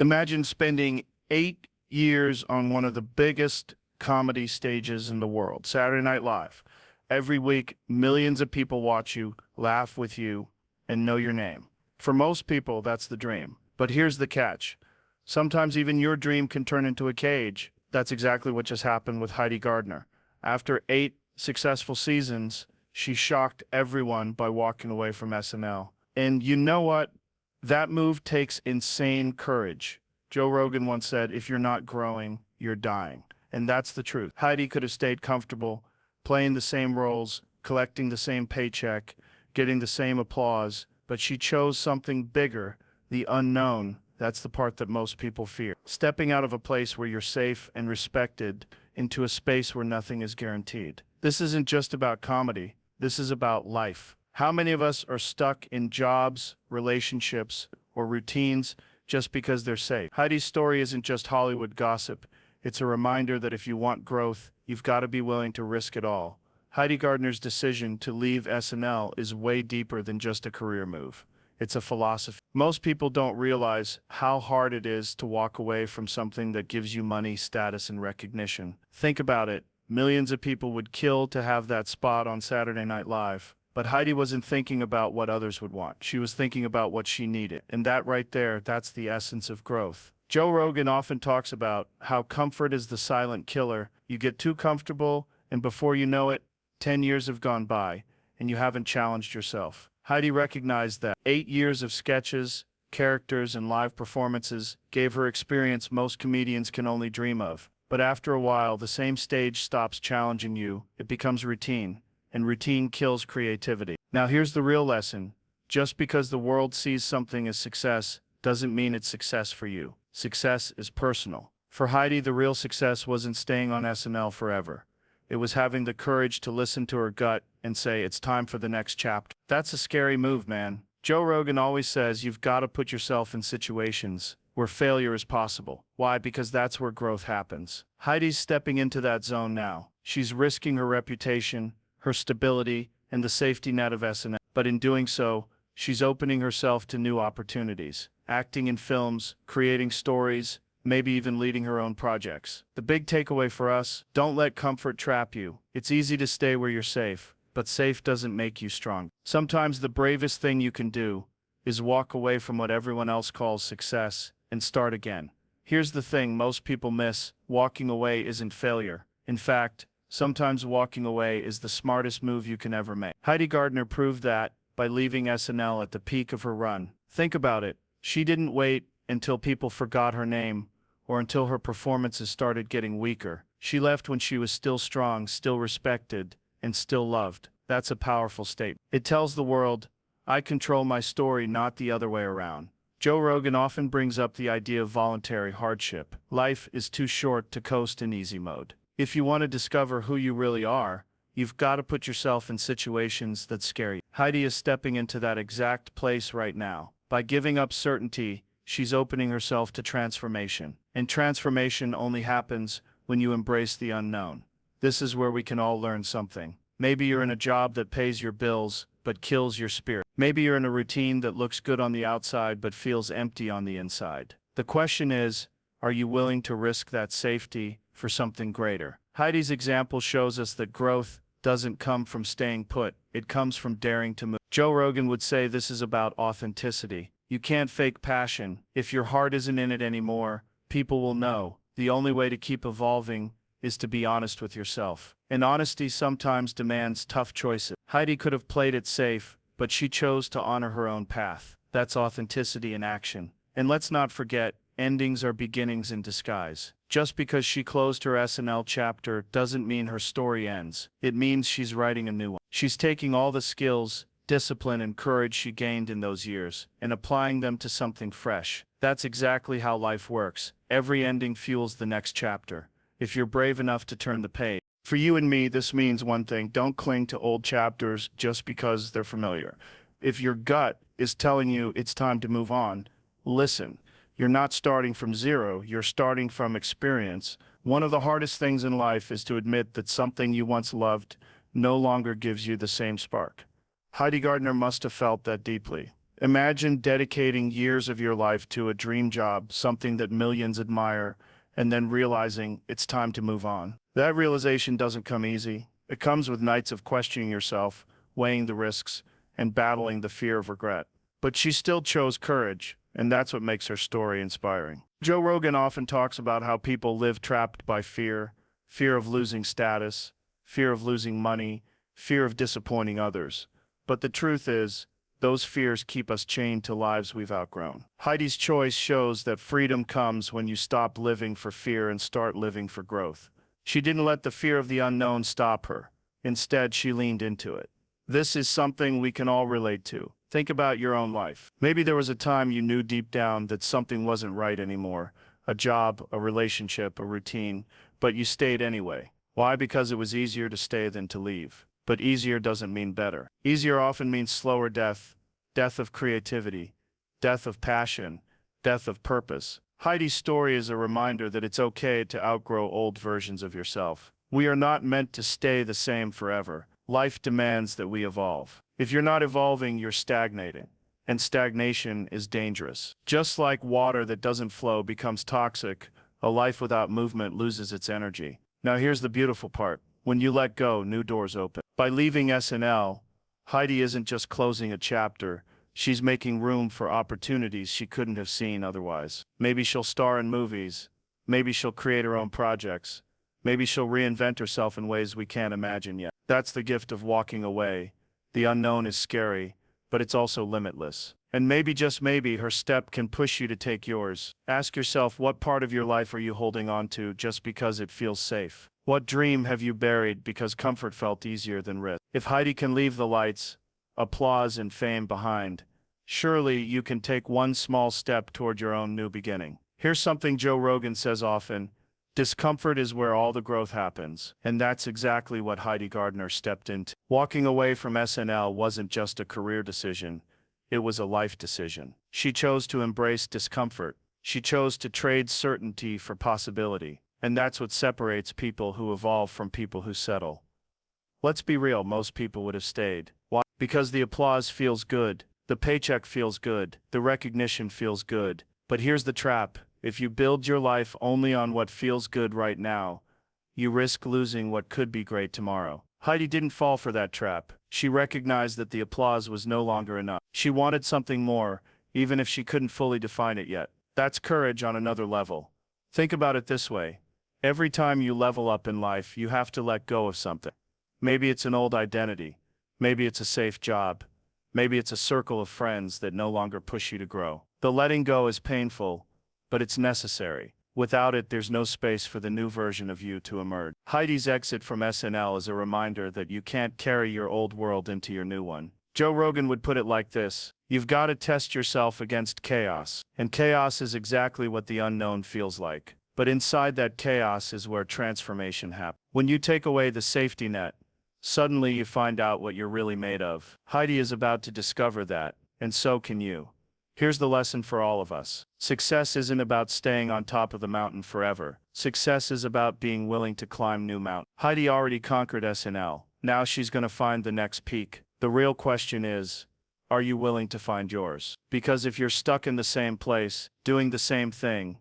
Imagine spending 8 years on one of the biggest comedy stages in the world, Saturday Night Live. Every week, millions of people watch you, laugh with you, and know your name. For most people, that's the dream. But here's the catch. Sometimes even your dream can turn into a cage. That's exactly what just happened with Heidi Gardner. After 8 successful seasons, she shocked everyone by walking away from SNL. And you know what? That move takes insane courage. Joe Rogan once said, if you're not growing, you're dying. And that's the truth. Heidi could have stayed comfortable, playing the same roles, collecting the same paycheck, getting the same applause, but she chose something bigger, the unknown. That's the part that most people fear. Stepping out of a place where you're safe and respected into a space where nothing is guaranteed. This isn't just about comedy. This is about life. How many of us are stuck in jobs, relationships, or routines just because they're safe? Heidi's story isn't just Hollywood gossip. It's a reminder that if you want growth, you've got to be willing to risk it all. Heidi Gardner's decision to leave SNL is way deeper than just a career move. It's a philosophy. Most people don't realize how hard it is to walk away from something that gives you money, status, and recognition. Think about it. Millions of people would kill to have that spot on Saturday Night Live. But Heidi wasn't thinking about what others would want. She was thinking about what she needed. And that right there, that's the essence of growth. Joe Rogan often talks about how comfort is the silent killer. You get too comfortable, and before you know it, 10 years have gone by, and you haven't challenged yourself. Heidi recognized that 8 years of sketches, characters, and live performances gave her experience most comedians can only dream of. But after a while, the same stage stops challenging you. It becomes routine, and routine kills creativity. Now here's the real lesson. Just because the world sees something as success doesn't mean it's success for you. Success is personal. For Heidi, the real success wasn't staying on SNL forever. It was having the courage to listen to her gut and say, it's time for the next chapter. That's a scary move, man. Joe Rogan always says you've got to put yourself in situations where failure is possible. Why? Because that's where growth happens. Heidi's stepping into that zone now. She's risking her reputation, her stability, and the safety net of SNL. But in doing so, she's opening herself to new opportunities. Acting in films, creating stories, maybe even leading her own projects. The big takeaway for us, don't let comfort trap you. It's easy to stay where you're safe, but safe doesn't make you strong. Sometimes the bravest thing you can do is walk away from what everyone else calls success and start again. Here's the thing most people miss. Walking away isn't failure. In fact, sometimes walking away is the smartest move you can ever make. Heidi Gardner proved that by leaving SNL at the peak of her run. Think about it. She didn't wait until people forgot her name or until her performances started getting weaker. She left when she was still strong, still respected, and still loved. That's a powerful statement. It tells the world, I control my story, not the other way around. Joe Rogan often brings up the idea of voluntary hardship. Life is too short to coast in easy mode. If you want to discover who you really are, you've got to put yourself in situations that scare you. Heidi is stepping into that exact place right now. By giving up certainty, she's opening herself to transformation. And transformation only happens when you embrace the unknown. This is where we can all learn something. Maybe you're in a job that pays your bills, but kills your spirit. Maybe you're in a routine that looks good on the outside, but feels empty on the inside. The question is, are you willing to risk that safety for something greater? Heidi's example shows us that growth doesn't come from staying put. It comes from daring to move. Joe Rogan would say this is about authenticity. You can't fake passion. If your heart isn't in it anymore, people will know. The only way to keep evolving is to be honest with yourself. And honesty sometimes demands tough choices. Heidi could have played it safe, but she chose to honor her own path. That's authenticity in action. And let's not forget, endings are beginnings in disguise. Just because she closed her SNL chapter doesn't mean her story ends. It means she's writing a new one. She's taking all the skills, discipline, and courage she gained in those years and applying them to something fresh. That's exactly how life works. Every ending fuels the next chapter, if you're brave enough to turn the page. For you and me, this means one thing. Don't cling to old chapters just because they're familiar. If your gut is telling you it's time to move on, listen. You're not starting from zero, you're starting from experience. One of the hardest things in life is to admit that something you once loved no longer gives you the same spark. Heidi Gardner must have felt that deeply. Imagine dedicating years of your life to a dream job, something that millions admire, and then realizing it's time to move on. That realization doesn't come easy. It comes with nights of questioning yourself, weighing the risks, and battling the fear of regret. But she still chose courage, and that's what makes her story inspiring. Joe Rogan often talks about how people live trapped by fear, fear of losing status, fear of losing money, fear of disappointing others. But the truth is, those fears keep us chained to lives we've outgrown. Heidi's choice shows that freedom comes when you stop living for fear and start living for growth. She didn't let the fear of the unknown stop her. Instead, she leaned into it. This is something we can all relate to. Think about your own life. Maybe there was a time you knew deep down that something wasn't right anymore. A job, a relationship, a routine, but you stayed anyway. Why? Because it was easier to stay than to leave. But easier doesn't mean better. Easier often means slower death, death of creativity, death of passion, death of purpose. Heidi's story is a reminder that it's okay to outgrow old versions of yourself. We are not meant to stay the same forever. Life demands that we evolve. If you're not evolving, you're stagnating. And stagnation is dangerous. Just like water that doesn't flow becomes toxic, a life without movement loses its energy. Now here's the beautiful part. When you let go, new doors open. By leaving SNL, Heidi isn't just closing a chapter, she's making room for opportunities she couldn't have seen otherwise. Maybe she'll star in movies. Maybe she'll create her own projects. Maybe she'll reinvent herself in ways we can't imagine yet. That's the gift of walking away. The unknown is scary, but it's also limitless. And maybe, just maybe, her step can push you to take yours. Ask yourself, what part of your life are you holding on to just because it feels safe? What dream have you buried because comfort felt easier than risk? If Heidi can leave the lights, applause, and fame behind, surely you can take one small step toward your own new beginning. Here's something Joe Rogan says often: discomfort is where all the growth happens. And that's exactly what Heidi Gardner stepped into. Walking away from SNL wasn't just a career decision, it was a life decision. She chose to embrace discomfort. She chose to trade certainty for possibility. And that's what separates people who evolve from people who settle. Let's be real, most people would have stayed. Why? Because the applause feels good, the paycheck feels good, the recognition feels good. But here's the trap: if you build your life only on what feels good right now, you risk losing what could be great tomorrow. Heidi didn't fall for that trap. She recognized that the applause was no longer enough. She wanted something more, even if she couldn't fully define it yet. That's courage on another level. Think about it this way. Every time you level up in life, you have to let go of something. Maybe it's an old identity. Maybe it's a safe job. Maybe it's a circle of friends that no longer push you to grow. The letting go is painful, but it's necessary. Without it, there's no space for the new version of you to emerge. Heidi's exit from SNL is a reminder that you can't carry your old world into your new one. Joe Rogan would put it like this: you've got to test yourself against chaos. And chaos is exactly what the unknown feels like. But inside that chaos is where transformation happens. When you take away the safety net, suddenly you find out what you're really made of. Heidi is about to discover that, and so can you. Here's the lesson for all of us. Success isn't about staying on top of the mountain forever. Success is about being willing to climb new mountains. Heidi already conquered SNL. Now she's going to find the next peak. The real question is, are you willing to find yours? Because if you're stuck in the same place, doing the same thing,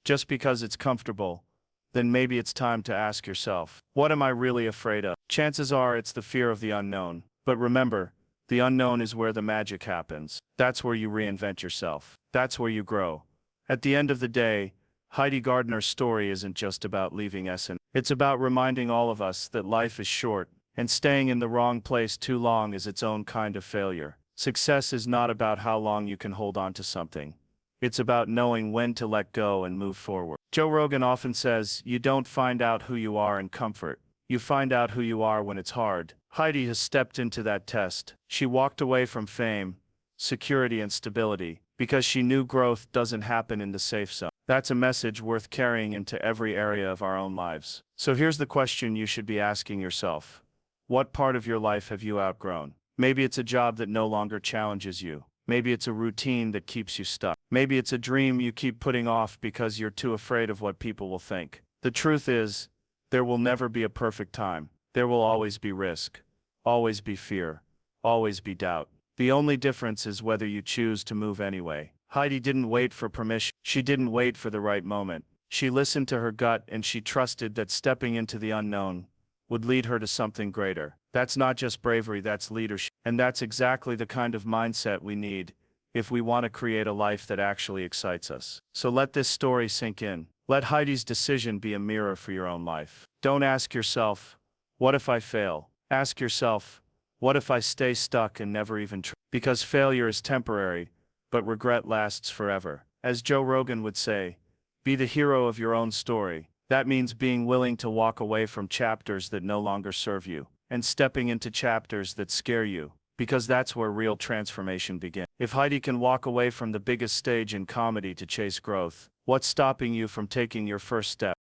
just because it's comfortable, then maybe it's time to ask yourself, what am I really afraid of? Chances are it's the fear of the unknown. But remember, the unknown is where the magic happens. That's where you reinvent yourself. That's where you grow. At the end of the day, Heidi Gardner's story isn't just about leaving SNL. It's about reminding all of us that life is short, and staying in the wrong place too long is its own kind of failure. Success is not about how long you can hold on to something. It's about knowing when to let go and move forward. Joe Rogan often says, you don't find out who you are in comfort. You find out who you are when it's hard. Heidi has stepped into that test. She walked away from fame, security, and stability because she knew growth doesn't happen in the safe zone. That's a message worth carrying into every area of our own lives. So here's the question you should be asking yourself. What part of your life have you outgrown? Maybe it's a job that no longer challenges you. Maybe it's a routine that keeps you stuck. Maybe it's a dream you keep putting off because you're too afraid of what people will think. The truth is, there will never be a perfect time. There will always be risk, always be fear, always be doubt. The only difference is whether you choose to move anyway. Heidi didn't wait for permission. She didn't wait for the right moment. She listened to her gut and she trusted that stepping into the unknown would lead her to something greater. That's not just bravery, that's leadership. And that's exactly the kind of mindset we need if we want to create a life that actually excites us. So let this story sink in. Let Heidi's decision be a mirror for your own life. Don't ask yourself, what if I fail? Ask yourself, what if I stay stuck and never even try? Because failure is temporary, but regret lasts forever. As Joe Rogan would say, be the hero of your own story. That means being willing to walk away from chapters that no longer serve you, and stepping into chapters that scare you, because that's where real transformation begins. If Heidi can walk away from the biggest stage in comedy to chase growth, what's stopping you from taking your first step?